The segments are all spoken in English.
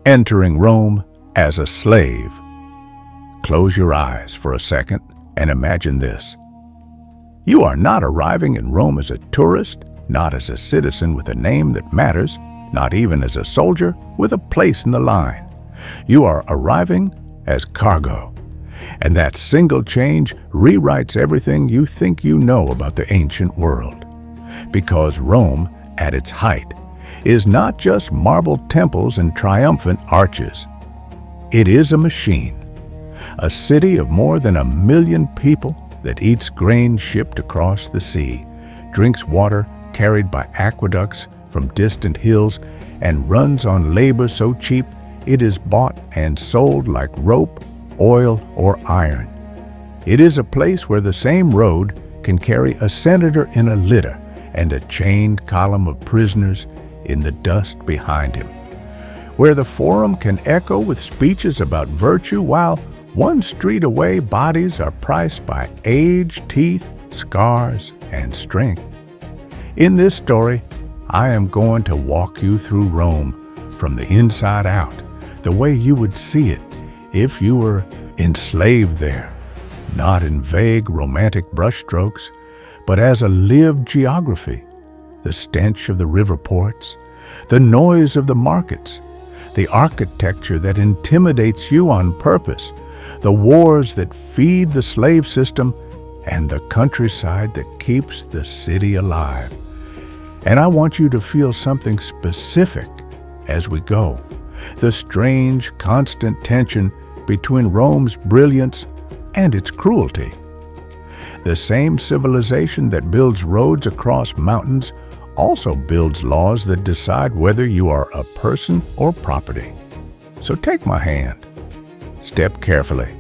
entering Rome as a slave. Close your eyes for a second and imagine this. You are not arriving in Rome as a tourist, not as a citizen with a name that matters, not even as a soldier with a place in the line. You are arriving as cargo. And that single change rewrites everything you think you know about the ancient world. Because Rome, at its height, is not just marble temples and triumphant arches. It is a machine, a city of more than 1 million people that eats grain shipped across the sea, drinks water carried by aqueducts from distant hills, and runs on labor so cheap it is bought and sold like rope, oil, or iron. It is a place where the same road can carry a senator in a litter and a chained column of prisoners in the dust behind him, where the Forum can echo with speeches about virtue while 1 street away bodies are priced by age, teeth, scars, and strength. In this story, I am going to walk you through Rome from the inside out, the way you would see it if you were enslaved there, not in vague romantic brushstrokes, but as a lived geography. The stench of the river ports, the noise of the markets, the architecture that intimidates you on purpose, the wars that feed the slave system, and the countryside that keeps the city alive. And I want you to feel something specific as we go, the strange, constant tension between Rome's brilliance and its cruelty. The same civilization that builds roads across mountains also builds laws that decide whether you are a person or property. So take my hand. Step carefully.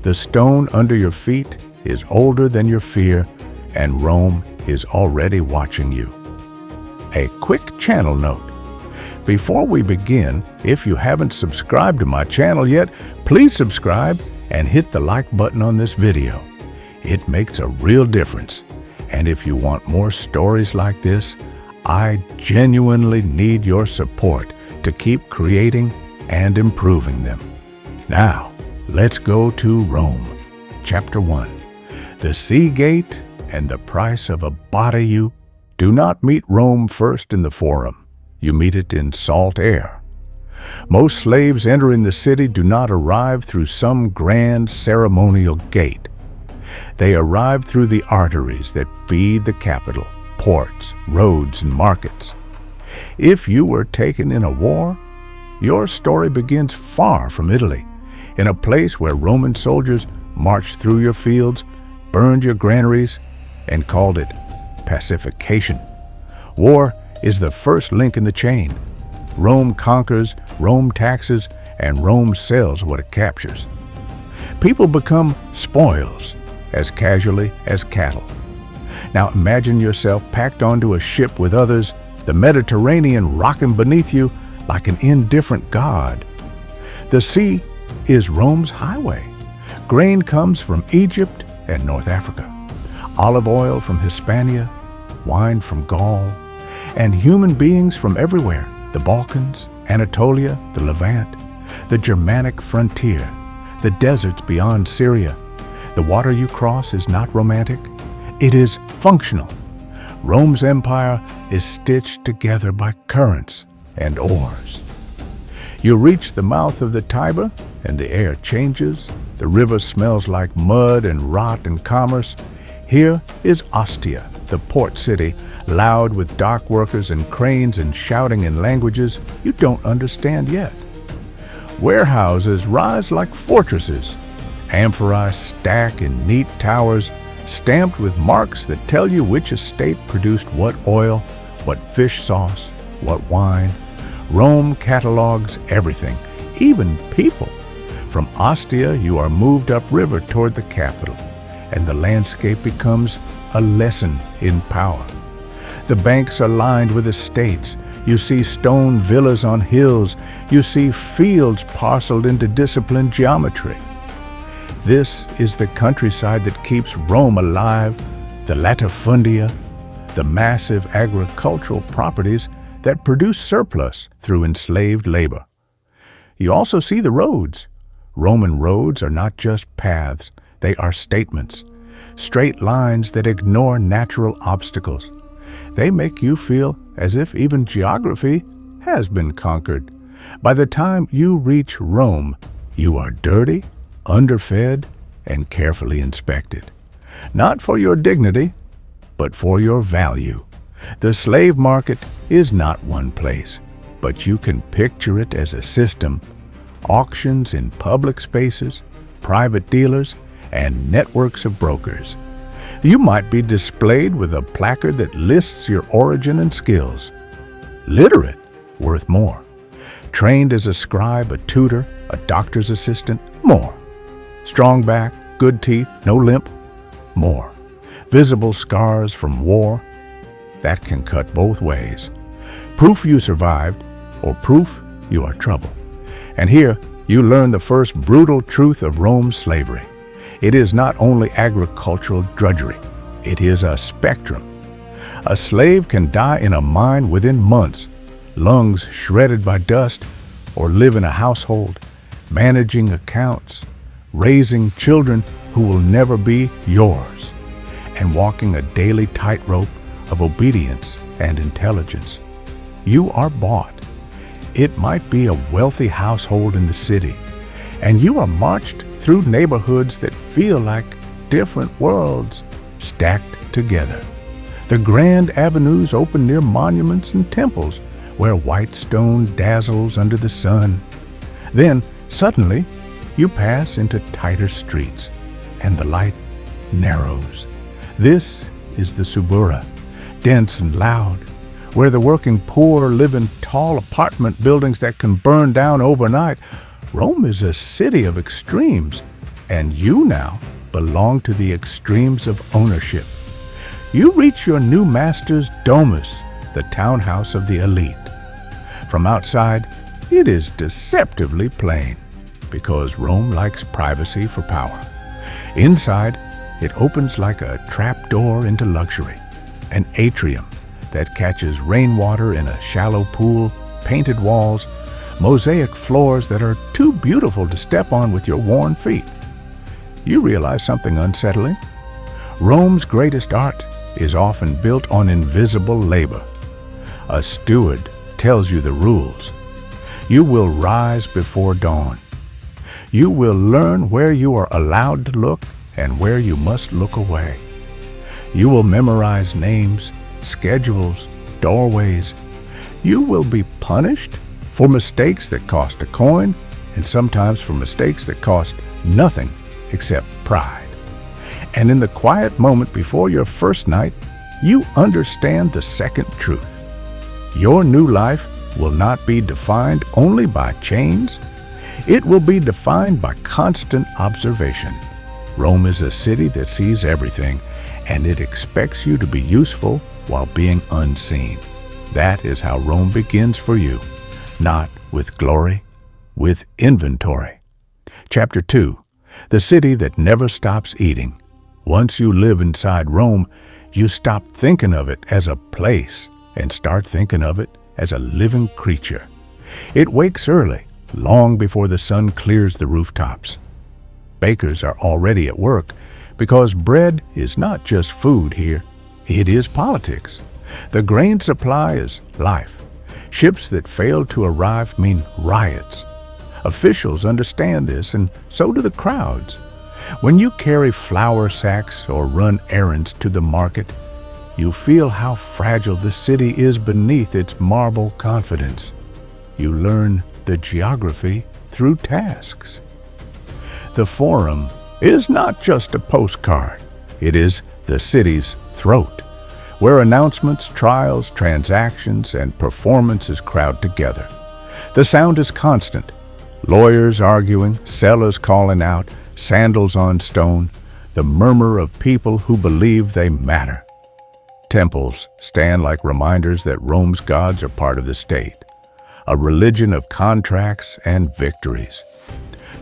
The stone under your feet is older than your fear, and Rome is already watching you. A quick channel note. Before we begin, if you haven't subscribed to my channel yet, please subscribe and hit the like button on this video. It makes a real difference. And if you want more stories like this, I genuinely need your support to keep creating and improving them. Now, let's go to Rome. Chapter 1. The Sea Gate and the Price of a Body. You do not meet Rome first in the Forum. You meet it in salt air. Most slaves entering the city do not arrive through some grand ceremonial gate. They arrive through the arteries that feed the capital, ports, roads, and markets. If you were taken in a war, your story begins far from Italy, in a place where Roman soldiers marched through your fields, burned your granaries, and called it pacification. War is the first link in the chain. Rome conquers, Rome taxes, and Rome sells what it captures. People become spoils as casually as cattle. Now imagine yourself packed onto a ship with others, the Mediterranean rocking beneath you like an indifferent god. The sea is Rome's highway. Grain comes from Egypt and North Africa, olive oil from Hispania, wine from Gaul, and human beings from everywhere, the Balkans, Anatolia, the Levant, the Germanic frontier, the deserts beyond Syria. The water you cross is not romantic, it is functional. Rome's empire is stitched together by currents and oars. You reach the mouth of the Tiber, and the air changes. The river smells like mud and rot and commerce. Here is Ostia, the port city, loud with dock workers and cranes and shouting in languages you don't understand yet. Warehouses rise like fortresses. Amphorae stack in neat towers, stamped with marks that tell you which estate produced what oil, what fish sauce, what wine. Rome catalogs everything, even people. From Ostia, you are moved upriver toward the capital, and the landscape becomes a lesson in power. The banks are lined with estates. You see stone villas on hills. You see fields parceled into disciplined geometry. This is the countryside that keeps Rome alive, the latifundia, the massive agricultural properties that produce surplus through enslaved labor. you also see the roads. Roman roads are not just paths, they are statements. Straight lines that ignore natural obstacles. They make you feel as if even geography has been conquered. By the time you reach Rome, you are dirty, underfed, and carefully inspected. Not for your dignity, but for your value. The slave market is not one place, but you can picture it as a system. Auctions in public spaces, private dealers, and networks of brokers. You might be displayed with a placard that lists your origin and skills. Literate, worth more. Trained as a scribe, a tutor, a doctor's assistant, more. Strong back, good teeth, no limp, more. Visible scars from war, that can cut both ways. Proof you survived, or proof you are trouble. And here, you learn the first brutal truth of Rome's slavery. It is not only agricultural drudgery, it is a spectrum. A slave can die in a mine within months, lungs shredded by dust, or live in a household, managing accounts, raising children who will never be yours, and walking a daily tightrope of obedience and intelligence. You are bought. It might be a wealthy household in the city, and you are marched through neighborhoods that feel like different worlds stacked together. The grand avenues open near monuments and temples where white stone dazzles under the sun. Then, suddenly, you pass into tighter streets, and the light narrows. This is the Subura, dense and loud, where the working poor live in tall apartment buildings that can burn down overnight. Rome is a city of extremes, and you now belong to the extremes of ownership. You reach your new master's domus, the townhouse of the elite. From outside, it is deceptively plain, because Rome likes privacy for power. Inside, it opens like a trap door into luxury, an atrium that catches rainwater in a shallow pool, painted walls, mosaic floors that are too beautiful to step on with your worn feet. You realize something unsettling? Rome's greatest art is often built on invisible labor. A steward tells you the rules. You will rise before dawn. You will learn where you are allowed to look and where you must look away. You will memorize names, schedules, doorways. You will be punished for mistakes that cost a coin, and sometimes for mistakes that cost nothing except pride. And in the quiet moment before your first night, you understand the second truth. Your new life will not be defined only by chains. It will be defined by constant observation. Rome is a city that sees everything, and it expects you to be useful while being unseen. That is how Rome begins for you, not with glory, with inventory. Chapter 2, the city that never stops eating. Once you live inside Rome, you stop thinking of it as a place and start thinking of it as a living creature. It wakes early, long before the sun clears the rooftops. Bakers are already at work because bread is not just food here, it is politics. The grain supply is life. Ships that fail to arrive mean riots. Officials understand this, and so do the crowds. When you carry flour sacks or run errands to the market, you feel how fragile the city is beneath its marble confidence. You learn the geography through tasks. The Forum is not just a postcard. It is the city's throat, where announcements, trials, transactions, and performances crowd together. The sound is constant. Lawyers arguing, sellers calling out, sandals on stone, the murmur of people who believe they matter. Temples stand like reminders that Rome's gods are part of the state, a religion of contracts and victories.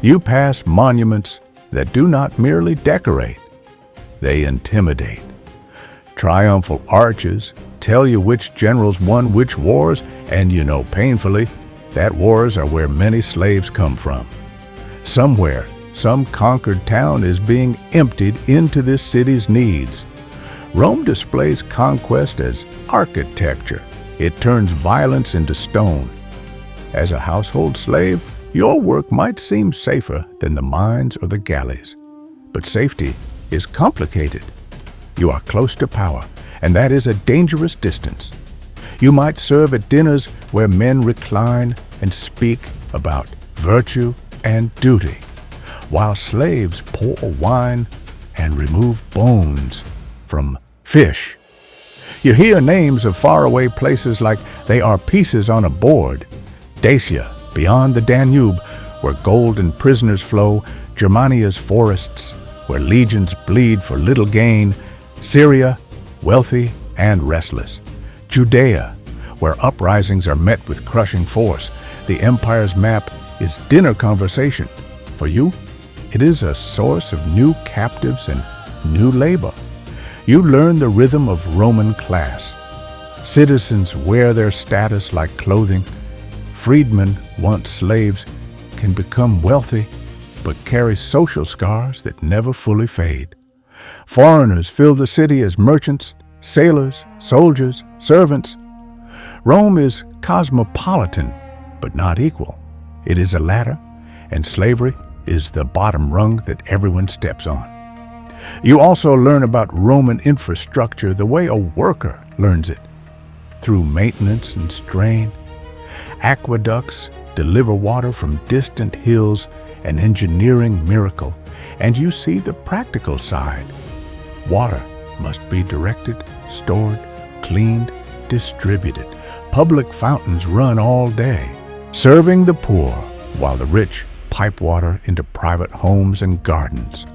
You pass monuments that do not merely decorate, they intimidate. Triumphal arches tell you which generals won which wars, and you know painfully that wars are where many slaves come from. Somewhere, some conquered town is being emptied into this city's needs. Rome displays conquest as architecture. It turns violence into stone. As a household slave, your work might seem safer than the mines or the galleys. But safety is complicated. You are close to power, and that is a dangerous distance. You might serve at dinners where men recline and speak about virtue and duty, while slaves pour wine and remove bones from fish. You hear names of faraway places like they are pieces on a board. Dacia, beyond the Danube, where golden prisoners flow, Germania's forests, where legions bleed for little gain, Syria, wealthy and restless, Judea, where uprisings are met with crushing force. The empire's map is dinner conversation. For you, it is a source of new captives and new labor. You learn the rhythm of Roman class. Citizens wear their status like clothing. Freedmen, once slaves, can become wealthy, but carry social scars that never fully fade. Foreigners fill the city as merchants, sailors, soldiers, servants. Rome is cosmopolitan, but not equal. It is a ladder, and slavery is the bottom rung that everyone steps on. You also learn about Roman infrastructure the way a worker learns it, through maintenance and strain. Aqueducts deliver water from distant hills, an engineering miracle, and you see the practical side. Water must be directed, stored, cleaned, distributed. Public fountains run all day, serving the poor, while the rich pipe water into private homes and gardens.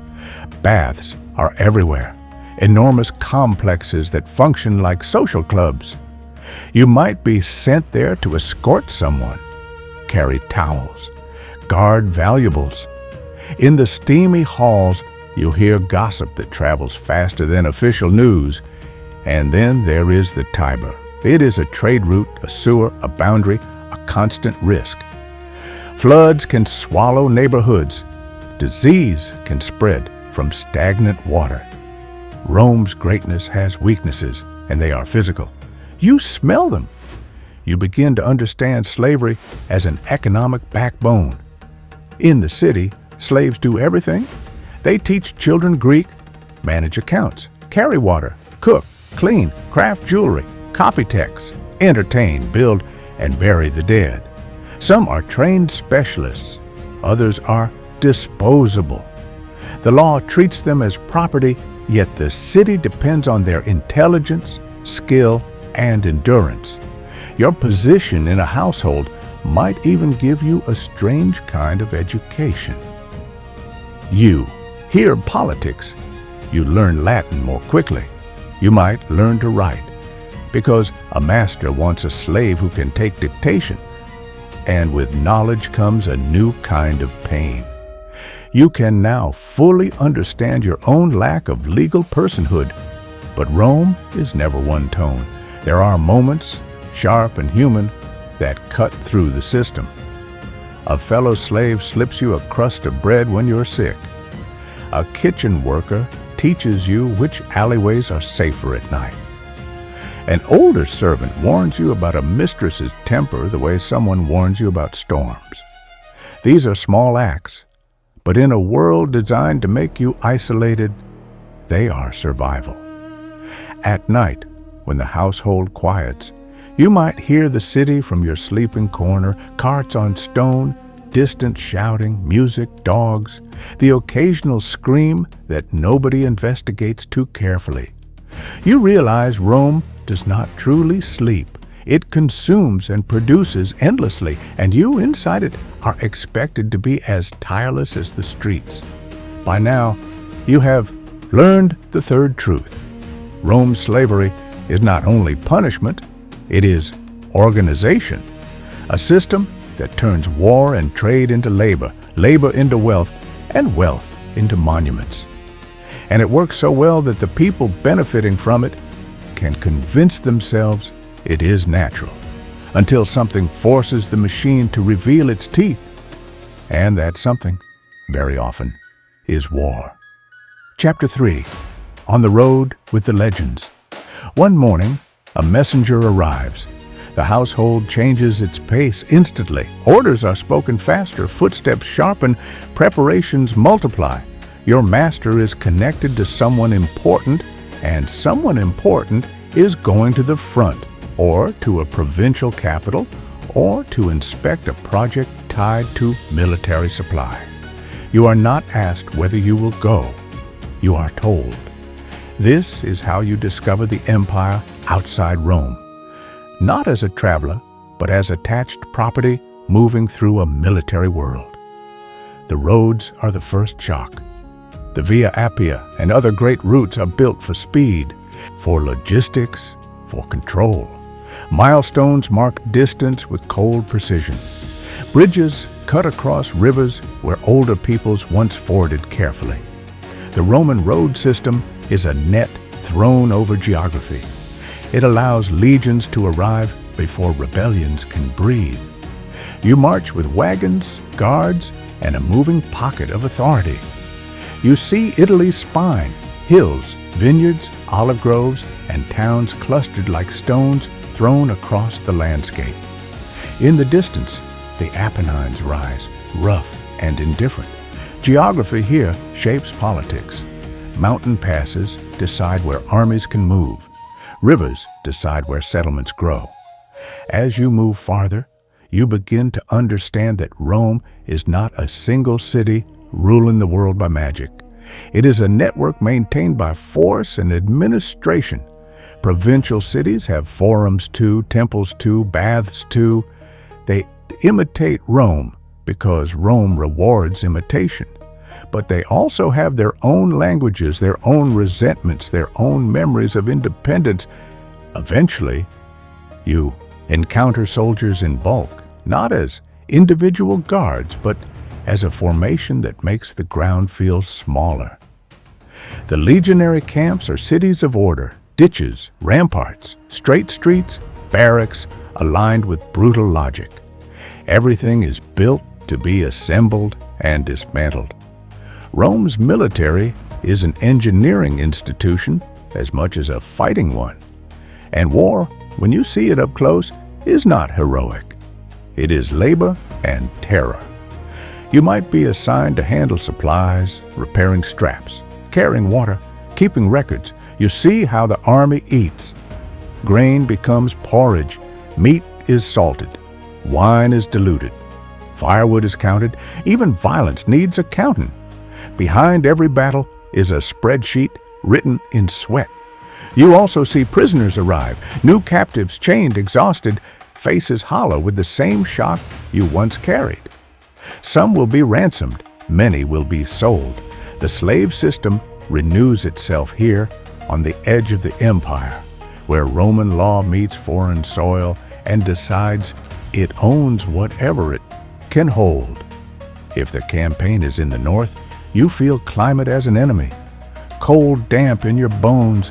Baths are everywhere, enormous complexes that function like social clubs. You might be sent there to escort someone, carry towels, guard valuables. In the steamy halls, you hear gossip that travels faster than official news. And then there is the Tiber. It is a trade route, a sewer, a boundary, a constant risk. Floods can swallow neighborhoods. Disease can spread from stagnant water. Rome's greatness has weaknesses, and they are physical. You smell them. You begin to understand slavery as an economic backbone. In the city, slaves do everything. They teach children Greek, manage accounts, carry water, cook, clean, craft jewelry, copy texts, entertain, build, and bury the dead. Some are trained specialists. Others are disposable. The law treats them as property, yet the city depends on their intelligence, skill, and endurance. Your position in a household might even give you a strange kind of education. You hear politics. You learn Latin more quickly. You might learn to write, because a master wants a slave who can take dictation. And with knowledge comes a new kind of pain. You can now fully understand your own lack of legal personhood. But Rome is never one tone. There are moments, sharp and human, that cut through the system. A fellow slave slips you a crust of bread when you're sick. A kitchen worker teaches you which alleyways are safer at night. An older servant warns you about a mistress's temper the way someone warns you about storms. These are small acts, but in a world designed to make you isolated, they are survival. At night, when the household quiets, you might hear the city from your sleeping corner, carts on stone, distant shouting, music, dogs, the occasional scream that nobody investigates too carefully. You realize Rome does not truly sleep. It consumes and produces endlessly, and you inside it are expected to be as tireless as the streets. By now, you have learned the third truth. Rome's slavery is not only punishment, it is organization, a system that turns war and trade into labor, labor into wealth, and wealth into monuments. And it works so well that the people benefiting from it can convince themselves it is natural. until something forces the machine to reveal its teeth. And that something, very often, is war. Chapter 3. On the Road with the Legends. One morning, a messenger arrives. The household changes its pace instantly. Orders are spoken faster, footsteps sharpen, preparations multiply. Your master is connected to someone important, and someone important is going to the front, or to a provincial capital, or to inspect a project tied to military supply. You are not asked whether you will go. You are told. This is how you discover the empire outside Rome. Not as a traveler, but as attached property moving through a military world. The roads are the first shock. The Via Appia and other great routes are built for speed, for logistics, for control. Milestones mark distance with cold precision. Bridges cut across rivers where older peoples once forded carefully. The Roman road system is a net thrown over geography. It allows legions to arrive before rebellions can breathe. You march with wagons, guards, and a moving pocket of authority. You see Italy's spine, hills, vineyards, olive groves, and towns clustered like stones thrown across the landscape. In the distance, the Apennines rise, rough and indifferent. Geography here shapes politics. Mountain passes decide where armies can move. Rivers decide where settlements grow. As you move farther, you begin to understand that Rome is not a single city ruling the world by magic. It is a network maintained by force and administration. Provincial cities have forums too, temples too, baths too. They imitate Rome because Rome rewards imitation. But they also have their own languages, their own resentments, their own memories of independence. Eventually, you encounter soldiers in bulk, not as individual guards, but as a formation that makes the ground feel smaller. The legionary camps are cities of order, ditches, ramparts, straight streets, barracks, aligned with brutal logic. Everything is built to be assembled and dismantled. Rome's military is an engineering institution as much as a fighting one. And war, when you see it up close, is not heroic. It is labor and terror. You might be assigned to handle supplies, repairing straps, carrying water, keeping records. You see how the army eats. Grain becomes porridge, meat is salted, wine is diluted, firewood is counted, even violence needs accounting. Behind every battle is a spreadsheet written in sweat. You also see prisoners arrive, new captives chained, exhausted, faces hollow with the same shock you once carried. Some will be ransomed, many will be sold. The slave system renews itself here on the edge of the empire, where Roman law meets foreign soil and decides it owns whatever it can hold. If the campaign is in the north, you feel climate as an enemy. Cold damp in your bones,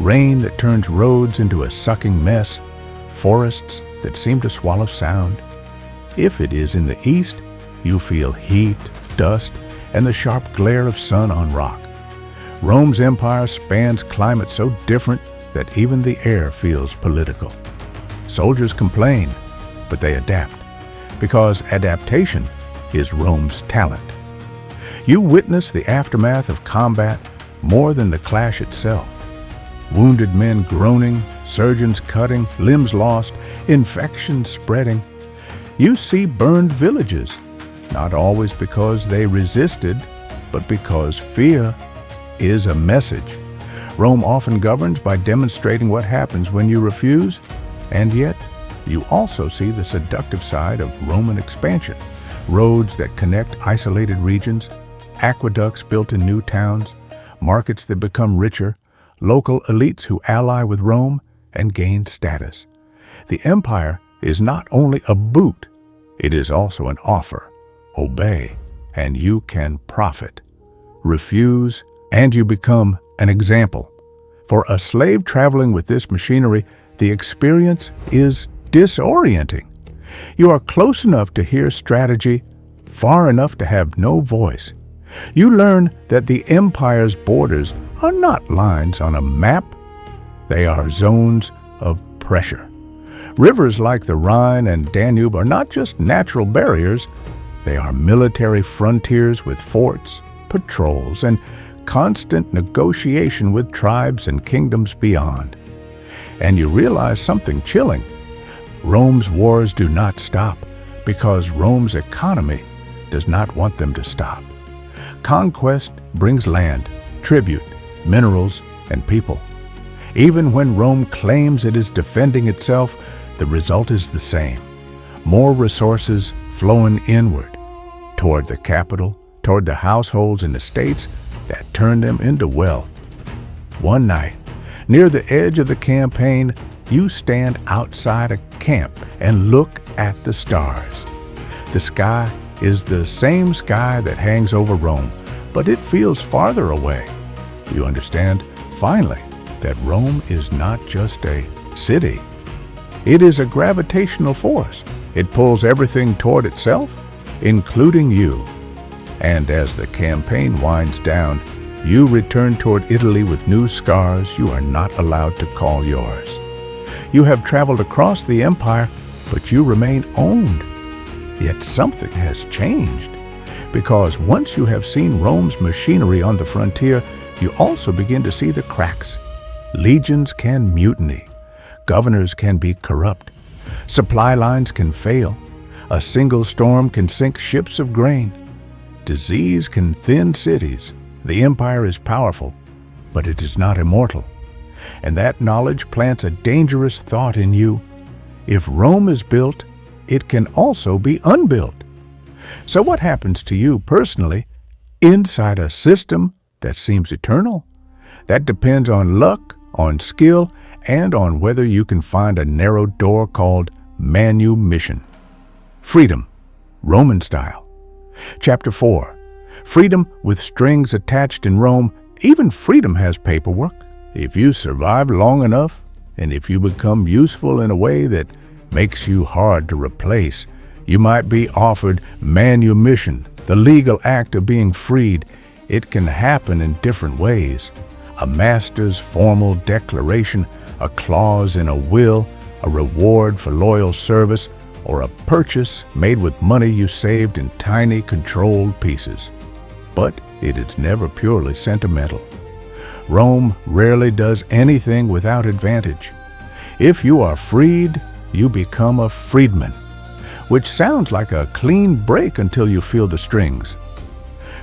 rain that turns roads into a sucking mess, forests that seem to swallow sound. If it is in the east, you feel heat, dust, and the sharp glare of sun on rock. Rome's empire spans climate so different that even the air feels political. Soldiers complain, but they adapt, because adaptation is Rome's talent. You witness the aftermath of combat more than the clash itself. Wounded men groaning, surgeons cutting, limbs lost, infections spreading. You see burned villages, not always because they resisted, but because fear is a message. Rome often governs by demonstrating what happens when you refuse, and yet you also see the seductive side of Roman expansion. Roads that connect isolated regions, aqueducts built in new towns, markets that become richer, local elites who ally with Rome and gain status. The empire is not only a boot, it is also an offer. Obey, and you can profit. Refuse, and you become an example. For a slave traveling with this machinery, the experience is disorienting. You are close enough to hear strategy, far enough to have no voice. You learn that the empire's borders are not lines on a map. They are zones of pressure. Rivers like the Rhine and Danube are not just natural barriers. They are military frontiers with forts, patrols, and constant negotiation with tribes and kingdoms beyond. And you realize something chilling. Rome's wars do not stop because Rome's economy does not want them to stop. Conquest brings land, tribute, minerals, and people. Even when Rome claims it is defending itself, the result is the same. More resources flowing inward, toward the capital, toward the households and estates that turn them into wealth. One night, near the edge of the campaign, you stand outside a camp and look at the stars. The sky is the same sky that hangs over Rome, but it feels farther away. You understand, finally, that Rome is not just a city. It is a gravitational force. It pulls everything toward itself, including you. And as the campaign winds down, you return toward Italy with new scars you are not allowed to call yours. You have traveled across the empire, but you remain owned. Yet something has changed. Because once you have seen Rome's machinery on the frontier, you also begin to see the cracks. Legions can mutiny. Governors can be corrupt. Supply lines can fail. A single storm can sink ships of grain. Disease can thin cities. The empire is powerful, but it is not immortal. And that knowledge plants a dangerous thought in you. If Rome is built, it can also be unbuilt. So what happens to you personally inside a system that seems eternal? That depends on luck, on skill, and on whether you can find a narrow door called manumission. Freedom, Roman style. Chapter 4. Freedom with strings attached in Rome. Even freedom has paperwork. If you survive long enough, and if you become useful in a way that makes you hard to replace, you might be offered manumission, the legal act of being freed. It can happen in different ways. A master's formal declaration, a clause in a will, a reward for loyal service, or a purchase made with money you saved in tiny, controlled pieces. But it is never purely sentimental. Rome rarely does anything without advantage. If you are freed, you become a freedman, which sounds like a clean break until you feel the strings.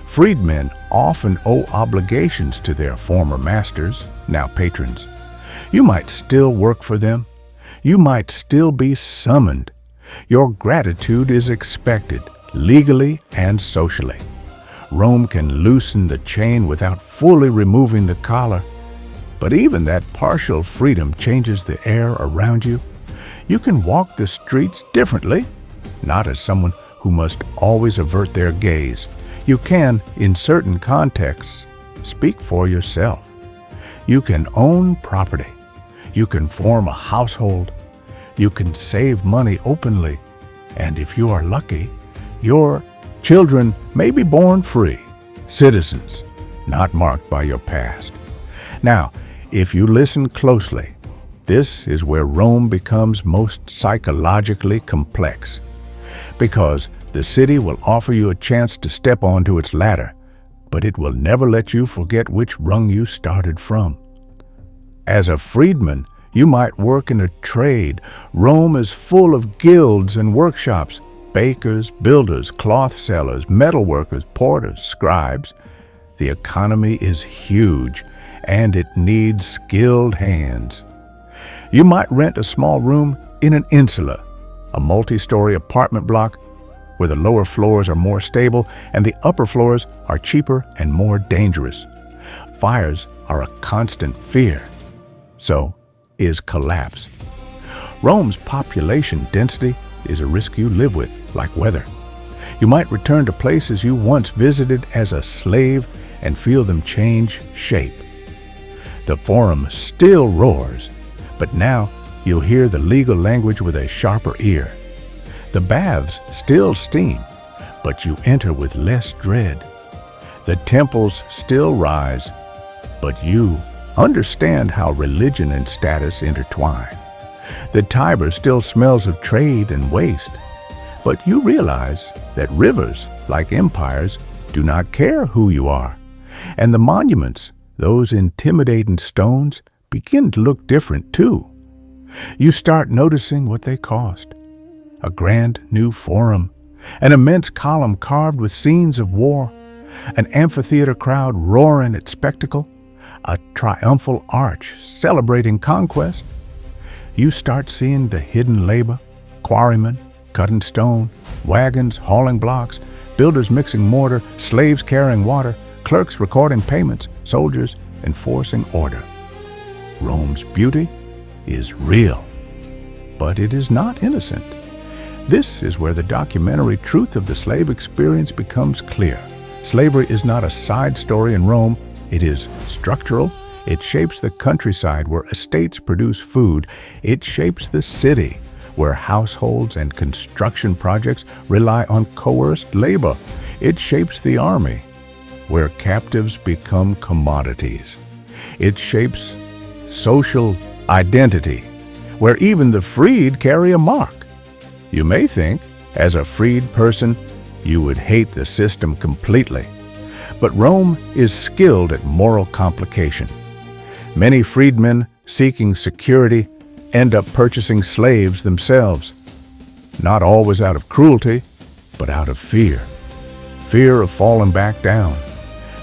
Freedmen often owe obligations to their former masters, now patrons. You might still work for them. You might still be summoned. Your gratitude is expected, legally and socially. Rome can loosen the chain without fully removing the collar. But even that partial freedom changes the air around you. You can walk the streets differently, not as someone who must always avert their gaze. You can, in certain contexts, speak for yourself. You can own property. You can form a household. You can save money openly. And if you are lucky, your children may be born free, citizens, not marked by your past. Now, if you listen closely, this is where Rome becomes most psychologically complex. Because the city will offer you a chance to step onto its ladder, but it will never let you forget which rung you started from. As a freedman, you might work in a trade. Rome is full of guilds and workshops. Bakers, builders, cloth sellers, metalworkers, porters, scribes. The economy is huge, and it needs skilled hands. You might rent a small room in an insula, a multi-story apartment block where the lower floors are more stable and the upper floors are cheaper and more dangerous. Fires are a constant fear. So is collapse. Rome's population density is a risk you live with, like weather. You might return to places you once visited as a slave and feel them change shape. The Forum still roars, but now you'll hear the legal language with a sharper ear. The baths still steam, but you enter with less dread. The temples still rise, but you understand how religion and status intertwine. The Tiber still smells of trade and waste, but you realize that rivers, like empires, do not care who you are. And the monuments, those intimidating stones, begin to look different too. You start noticing what they cost. A grand new forum, an immense column carved with scenes of war, an amphitheater crowd roaring at spectacle, a triumphal arch celebrating conquest. You start seeing the hidden labor, quarrymen cutting stone, wagons hauling blocks, builders mixing mortar, slaves carrying water, clerks recording payments, soldiers enforcing order. Rome's beauty is real, but it is not innocent. This is where the documentary truth of the slave experience becomes clear. Slavery is not a side story in Rome. It is structural. It shapes the countryside where estates produce food. It shapes the city where households and construction projects rely on coerced labor. It shapes the army where captives become commodities. It shapes social identity where even the freed carry a mark. You may think, as a freed person, you would hate the system completely. But Rome is skilled at moral complication. Many freedmen seeking security end up purchasing slaves themselves, not always out of cruelty, but out of fear. Fear of falling back down,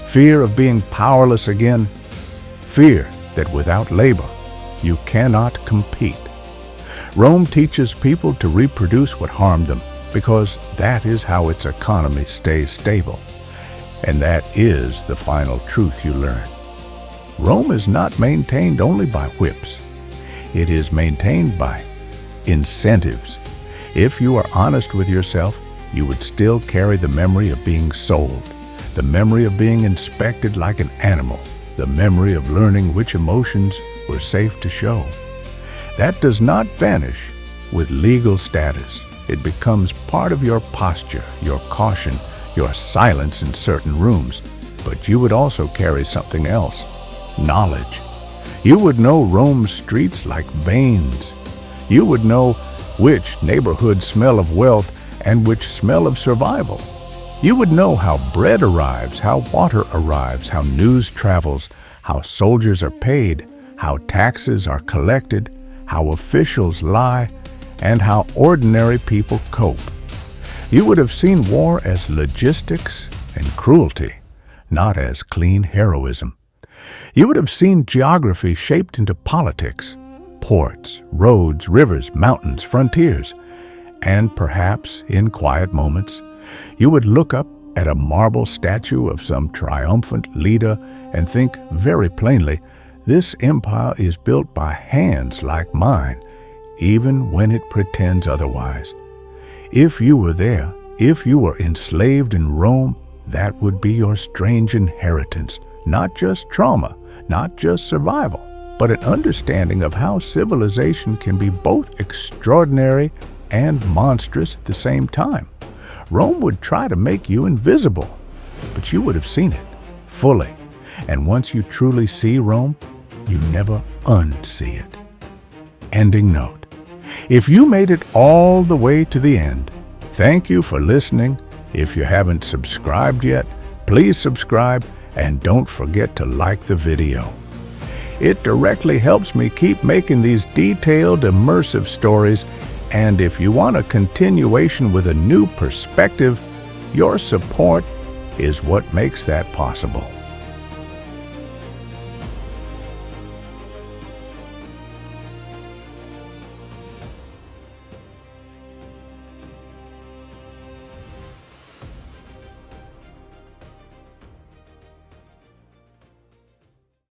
fear of being powerless again, fear that without labor, you cannot compete. Rome teaches people to reproduce what harmed them, because that is how its economy stays stable. And that is the final truth you learn. Rome is not maintained only by whips. It is maintained by incentives. If you are honest with yourself, you would still carry the memory of being sold, the memory of being inspected like an animal, the memory of learning which emotions were safe to show. That does not vanish with legal status. It becomes part of your posture, your caution, your silence in certain rooms. But you would also carry something else, knowledge. You would know Rome's streets like veins. You would know which neighborhoods smell of wealth and which smell of survival. You would know how bread arrives, how water arrives, how news travels, how soldiers are paid, how taxes are collected, how officials lie, and how ordinary people cope. You would have seen war as logistics and cruelty, not as clean heroism. You would have seen geography shaped into politics, ports, roads, rivers, mountains, frontiers, and perhaps in quiet moments, you would look up at a marble statue of some triumphant leader and think very plainly, this empire is built by hands like mine, even when it pretends otherwise. If you were there, if you were enslaved in Rome, that would be your strange inheritance, not just trauma, not just survival, but an understanding of how civilization can be both extraordinary and monstrous at the same time. Rome would try to make you invisible, but you would have seen it fully. And once you truly see Rome, you never unsee it. Ending note. If you made it all the way to the end, thank you for listening. If you haven't subscribed yet, please subscribe and don't forget to like the video. It directly helps me keep making these detailed, immersive stories, and if you want a continuation with a new perspective, your support is what makes that possible.